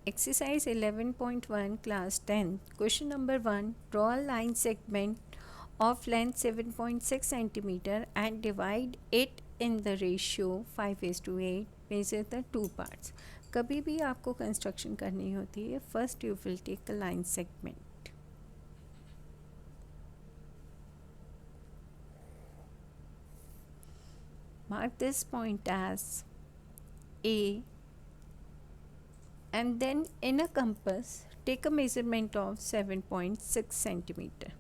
Exercise 11.1 class 10 question number 1 draw a line segment of length 7.6 centimeter and divide it in the ratio 5:8 measure the two parts. कभी भी आपको construction करनी होती है first you will take a line segment. Mark this point as A and then in a compass take a measurement of 7.6 centimeter.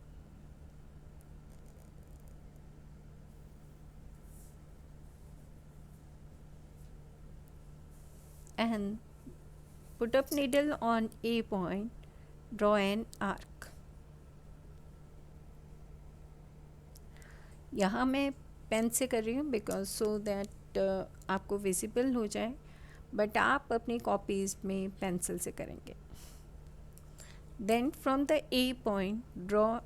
And put up needle on A point, draw an arc. यहाँ मैं pen से कर रही हूँ because so that आपको visible हो जाए, but आप अपनी कॉपीज़ में पेंसिल से करेंगे. Then from the A point draw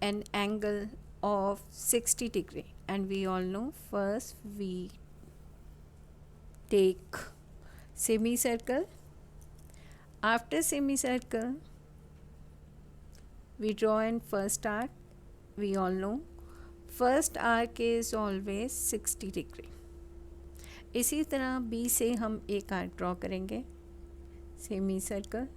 an angle of 60 degree, and we all know first we take semicircle. After semicircle we draw an first arc. We all know first arc is always 60 degree. इसी तरह B से हम एक arc draw करेंगे semi circle,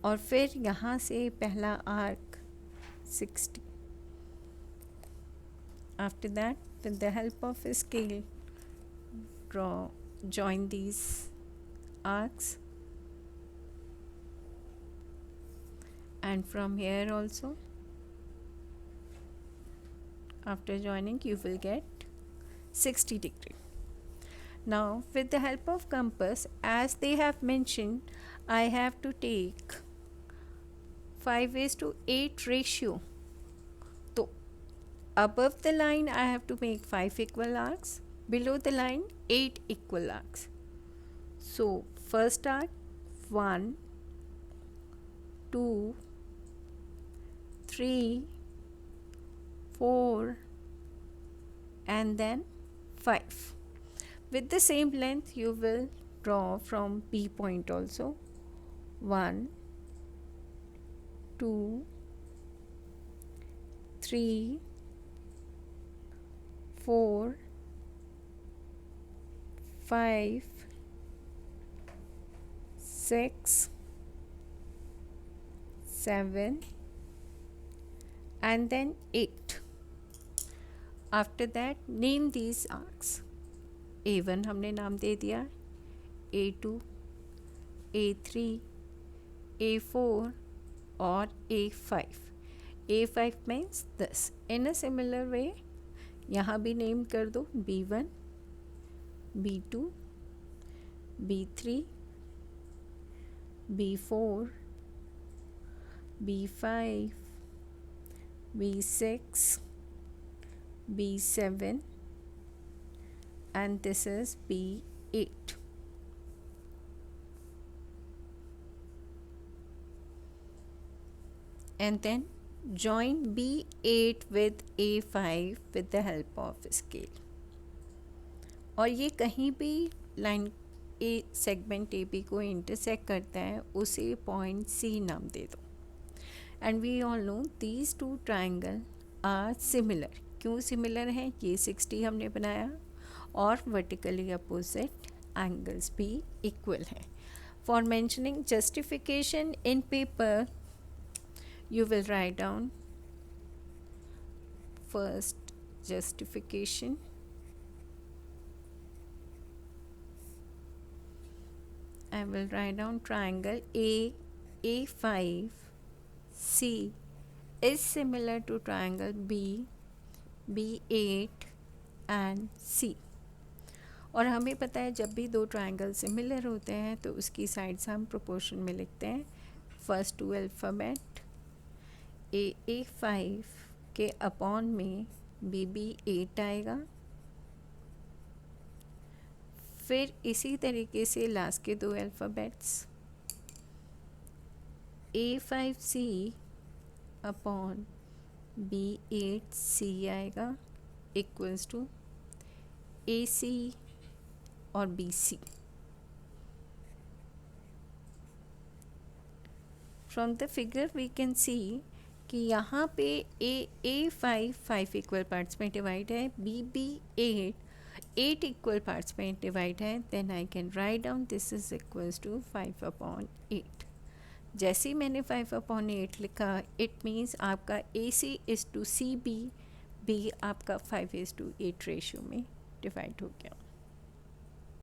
और फिर यहाँ से पहला arc 60. After that, with the help of a scale, join these arcs, and from here also, after joining, you will get 60 degree. Now, with the help of compass, as they have mentioned, I have to take 5:8 ratio. So above the line I have to make 5 equal arcs, below the line 8 equal arcs. So first arc 1, 2, 3, 4 and then 5. With the same length you will draw from B point also. 1, 2, 3, 4, 5, 6, 7 and then 8. After that name these arcs. A1 हमने नाम दे दिया, A2, A3, A4 और A5. A5 means this. In a similar way यहाँ भी name कर दो B1, B2, B3, B4, B5, B6, B7 and this is B8. And then join B8 with A5 with the help of scale. और ये कहीं भी line A segment A B को intersect करता है उसे पॉइंट सी नाम दे दो. And we all know these two triangle are similar. क्यों सिमिलर हैं? ये 60 हमने बनाया और वर्टिकली अपोजिट एंगल्स भी इक्वल हैं. For mentioning justification in paper you will write down first justification, I will write down triangle A5 C is similar to triangle B8 and C. और हमें पता है जब भी दो ट्राइंगल सिमिलर होते हैं तो उसकी साइड्स हम प्रोपोर्शन में लिखते हैं. फर्स्ट टू अल्फ़ाबेट A5 के अपॉन में BB8 आएगा. फिर इसी तरीके से लास्ट के दो अल्फ़ाबेट्स A5C अपॉन B8C आएगा इक्वल्स टू AC और B C. From the figure we can see कि यहाँ पे ए 5 इक्वल पार्ट्स में डिवाइड है, बी 8 इक्वल पार्ट्स में डिवाइड है, then I can write down this is equals to 5/8। जैसे ही मैंने 5/8 लिखा, इट मीन्स आपका A C is to C B, B आपका 5:8 रेशियो में डिवाइड हो गया।